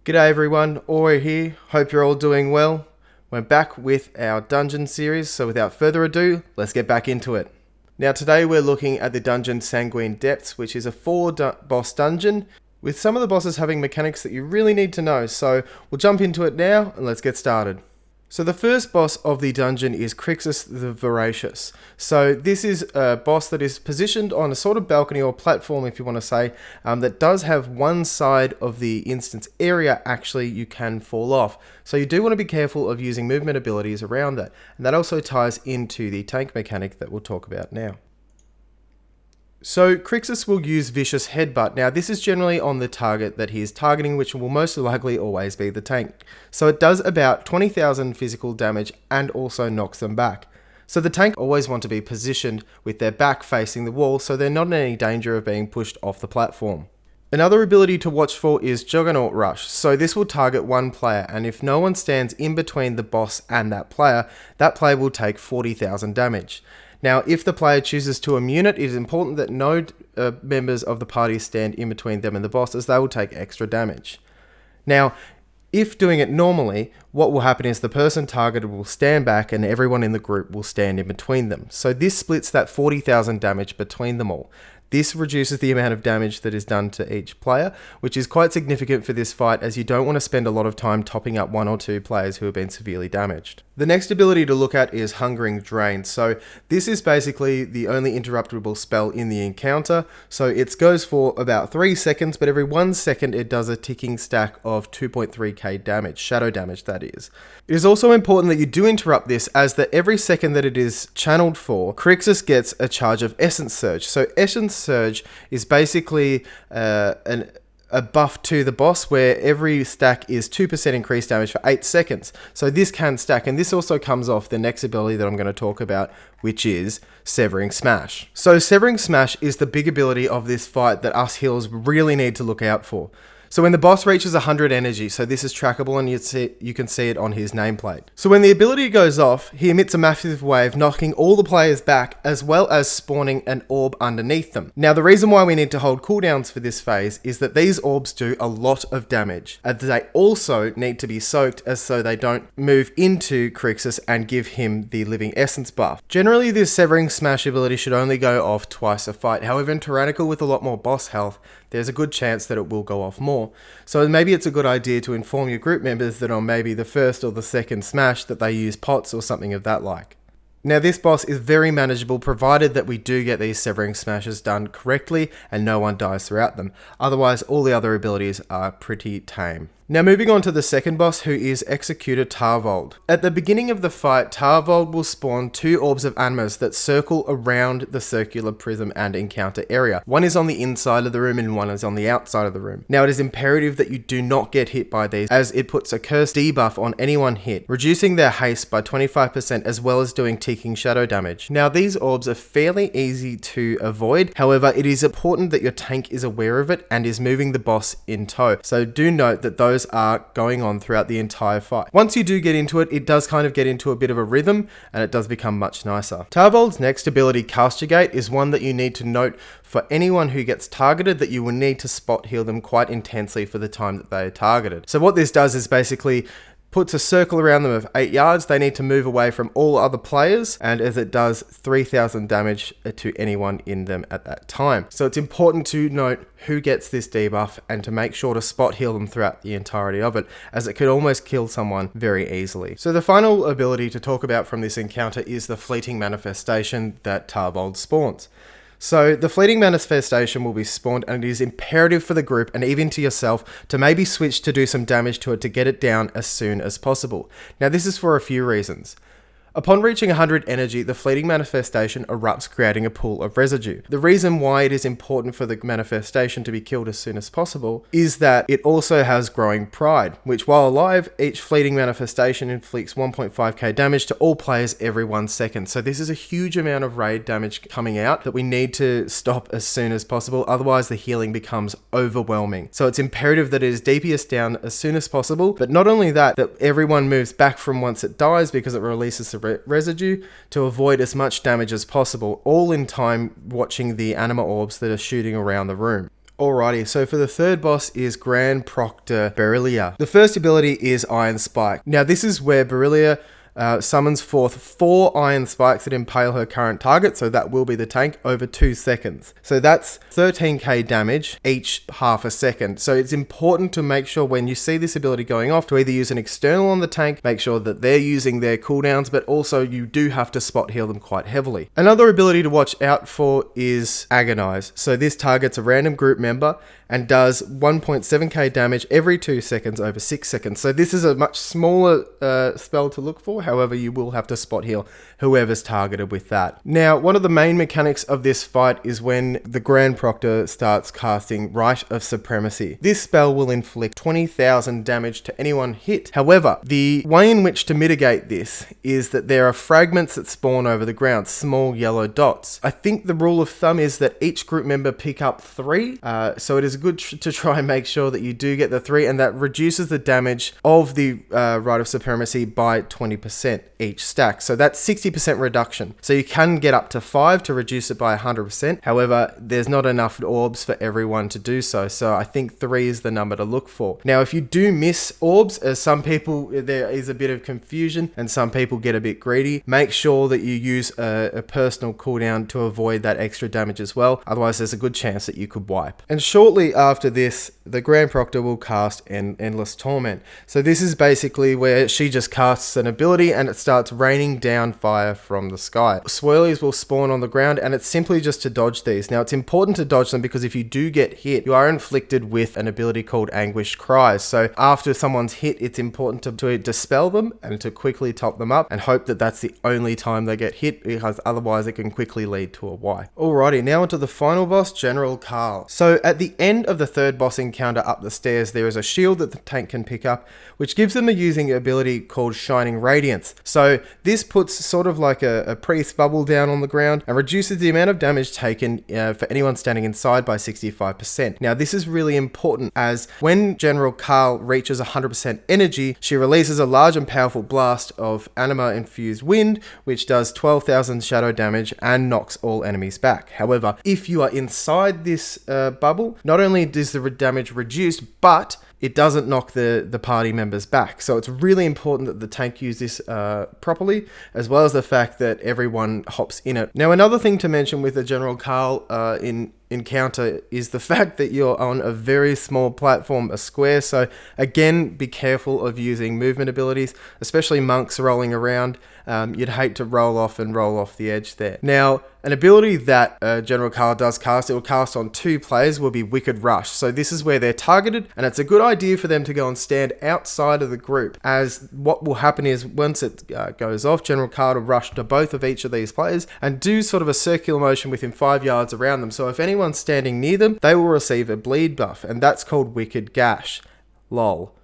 G'day everyone, Ori here, hope you're all doing well. We're back with our dungeon series, so without further ado, let's get back into it. Now today we're looking at the dungeon Sanguine Depths, which is a 4-boss dungeon, with some of the bosses having mechanics that you really need to know, so we'll jump into it now and let's get started. So the first boss of the dungeon is Crixus the Voracious. So this is a boss that is positioned on a sort of balcony or platform, if you want to say, that does have one side of the instance area actually you can fall off. So you do want to be careful of using movement abilities around that. And that also ties into the tank mechanic that we'll talk about now. So Crixus will use Vicious Headbutt. Now this is generally on the target that he is targeting, which will most likely always be the tank. So it does about 20,000 physical damage and also knocks them back. So the tank always want to be positioned with their back facing the wall so they're not in any danger of being pushed off the platform. Another ability to watch for is Juggernaut Rush. So this will target one player, and if no one stands in between the boss and that player will take 40,000 damage. Now, if the player chooses to immune it, it is important that no members of the party stand in between them and the boss, as they will take extra damage. Now, if doing it normally, what will happen is the person targeted will stand back and everyone in the group will stand in between them. So this splits that 40,000 damage between them all. This reduces the amount of damage that is done to each player, which is quite significant for this fight, as you don't want to spend a lot of time topping up one or two players who have been severely damaged. The next ability to look at is Hungering Drain. So this is basically the only interruptible spell in the encounter. So it goes for about 3 seconds, but every 1 second it does a ticking stack of 2.3k damage, shadow damage that is. It is also important that you do interrupt this, as that every second that it is channeled for, Crixus gets a charge of Essence Surge. So Essence Surge is basically a buff to the boss, where every stack is 2% increased damage for 8 seconds. So this can stack, and this also comes off the next ability that I'm going to talk about, which is Severing Smash. So Severing Smash is the big ability of this fight that us healers really need to look out for. So when the boss reaches 100 energy, so this is trackable and you can see it on his nameplate. So when the ability goes off, he emits a massive wave, knocking all the players back, as well as spawning an orb underneath them. Now the reason why we need to hold cooldowns for this phase is that these orbs do a lot of damage, and they also need to be soaked as so they don't move into Crixus and give him the Living Essence buff. Generally this Severing Smash ability should only go off twice a fight. However, in Tyrannical with a lot more boss health, there's a good chance that it will go off more. So maybe it's a good idea to inform your group members that on maybe the first or the second smash that they use pots or something of that like. Now this boss is very manageable, provided that we do get these Severing Smashes done correctly and no one dies throughout them. Otherwise, all the other abilities are pretty tame. Now moving on to the second boss, who is Executor Tarvold. At the beginning of the fight, Tarvold will spawn 2 orbs of animas that circle around the circular prism and encounter area. One is on the inside of the room and one is on the outside of the room. Now it is imperative that you do not get hit by these, as it puts a curse debuff on anyone hit, reducing their haste by 25% as well as doing ticking shadow damage. Now these orbs are fairly easy to avoid, however it is important that your tank is aware of it and is moving the boss in tow. So do note that those are going on throughout the entire fight. Once you do get into it, it does kind of get into a bit of a rhythm and it does become much nicer. Tarvold's next ability, Castigate, is one that you need to note for anyone who gets targeted, that you will need to spot heal them quite intensely for the time that they are targeted. So what this does is basically puts a circle around them of 8 yards. They need to move away from all other players, and as it does 3,000 damage to anyone in them at that time. So it's important to note who gets this debuff and to make sure to spot heal them throughout the entirety of it, as it could almost kill someone very easily. So the final ability to talk about from this encounter is the Fleeting Manifestation that Tarvold spawns. So the Fleeting Manifestation will be spawned, and it is imperative for the group and even to yourself to maybe switch to do some damage to it to get it down as soon as possible. Now this is for a few reasons. Upon reaching 100 energy, the Fleeting Manifestation erupts, creating a pool of residue. The reason why it is important for the manifestation to be killed as soon as possible is that it also has Growing Pride, which while alive, each Fleeting Manifestation inflicts 1.5k damage to all players every 1 second. So this is a huge amount of raid damage coming out that we need to stop as soon as possible, otherwise the healing becomes overwhelming. So it's imperative that it is DPS down as soon as possible, but not only that, that everyone moves back from once it dies, because it releases the residue, to avoid as much damage as possible, all in time watching the anima orbs that are shooting around the room. Alrighty, so for the third boss is Grand Proctor Borrelia. The first ability is Iron Spike. Now this is where Borrelia summons forth 4 iron spikes that impale her current target, so that will be the tank, over 2 seconds. So that's 13k damage each half a second. So it's important to make sure when you see this ability going off to either use an external on the tank, make sure that they're using their cooldowns, but also you do have to spot heal them quite heavily. Another ability to watch out for is Agonize. So this targets a random group member and does 1.7k damage every 2 seconds over 6 seconds. So this is a much smaller spell to look for. However, you will have to spot heal whoever's targeted with that. Now, one of the main mechanics of this fight is when the Grand Proctor starts casting Rite of Supremacy. This spell will inflict 20,000 damage to anyone hit. However, the way in which to mitigate this is that there are fragments that spawn over the ground, small yellow dots. I think the rule of thumb is that each group member pick up 3, so it is good to try and make sure that you do get the 3, and that reduces the damage of the Rite of Supremacy by 20% each stack. So that's 60% reduction. So you can get up to 5 to reduce it by 100%. However, there's not enough orbs for everyone to do so. So I think 3 is the number to look for. Now, if you do miss orbs, as some people, there is a bit of confusion and some people get a bit greedy, make sure that you use a personal cooldown to avoid that extra damage as well. Otherwise, there's a good chance that you could wipe. And shortly after this, the Grand Proctor will cast Endless Torment. So this is basically where she just casts an ability and it starts raining down fire from the sky. Swirlies will spawn on the ground and it's simply just to dodge these. Now it's important to dodge them because if you do get hit, you are inflicted with an ability called Anguished Cries. So after someone's hit, it's important to dispel them and to quickly top them up and hope that that's the only time they get hit, because otherwise it can quickly lead to a wipe. Alrighty, now onto the final boss, General Karl. So at the end of the third boss encounter up the stairs, there is a shield that the tank can pick up, which gives them a using ability called Shining Radiance. So this puts sort of like a priest bubble down on the ground and reduces the amount of damage taken for anyone standing inside by 65%. Now this is really important, as when General Karl reaches 100% energy, she releases a large and powerful blast of anima infused wind, which does 12,000 shadow damage and knocks all enemies back. However, if you are inside this bubble, not only does the damage reduce, but it doesn't knock the party members back. So it's really important that the tank use this properly, as well as the fact that everyone hops in it. Now, another thing to mention with the General Karl encounter is the fact that you're on a very small platform, a square. So again, be careful of using movement abilities, especially monks rolling around. You'd hate to roll off the edge there. Now, an ability that General Karl does cast, it will cast on 2 players, will be Wicked Rush. So this is where they're targeted, and it's a good idea for them to go and stand outside of the group, as what will happen is once it goes off, General Karl will rush to both of each of these players and do sort of a circular motion within 5 yards around them. So if anyone's standing near them, they will receive a bleed buff, and that's called Wicked Gash. Lol.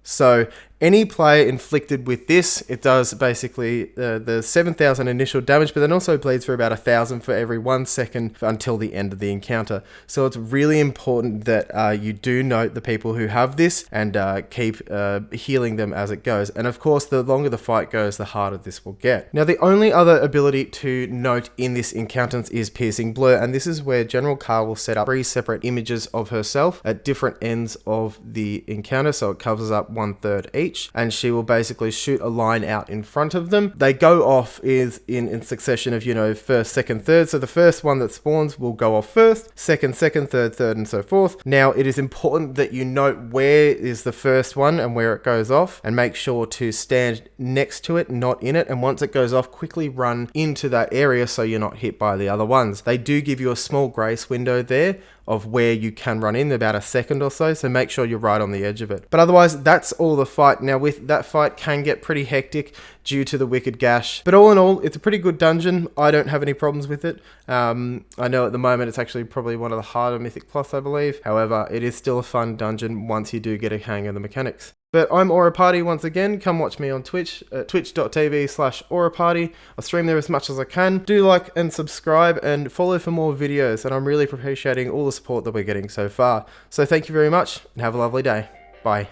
So any player inflicted with this, it does basically the 7,000 initial damage, but then also bleeds for about 1,000 for every 1 second until the end of the encounter. So it's really important that you do note the people who have this and keep healing them as it goes. And of course, the longer the fight goes, the harder this will get. Now, the only other ability to note in this encounter is Piercing Blur, and this is where General Karl will set up 3 separate images of herself at different ends of the encounter, so it covers up 1/3 each. And she will basically shoot a line out in front of them. They go off in succession of, first, second, third. So the first one that spawns will go off first, second, third, and so forth. Now, it is important that you note where is the first one and where it goes off, and make sure to stand next to it, not in it. And once it goes off, quickly run into that area so you're not hit by the other ones. They do give you a small grace window there of where you can run in, about a second or so make sure you're right on the edge of it. But otherwise, that's all the fight. Now, with that fight can get pretty hectic due to the Wicked Gash, but all in all, it's a pretty good dungeon. I don't have any problems with it. I know at the moment it's actually probably one of the harder Mythic Plus, I believe. However, it is still a fun dungeon once you do get a hang of the mechanics. But I'm Auraparty once again. Come watch me on Twitch, twitch.tv/Auraparty. I stream there as much as I can. Do like and subscribe and follow for more videos, and I'm really appreciating all the support that we're getting so far. So thank you very much, and have a lovely day. Bye.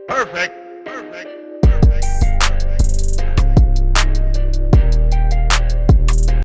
Perfect.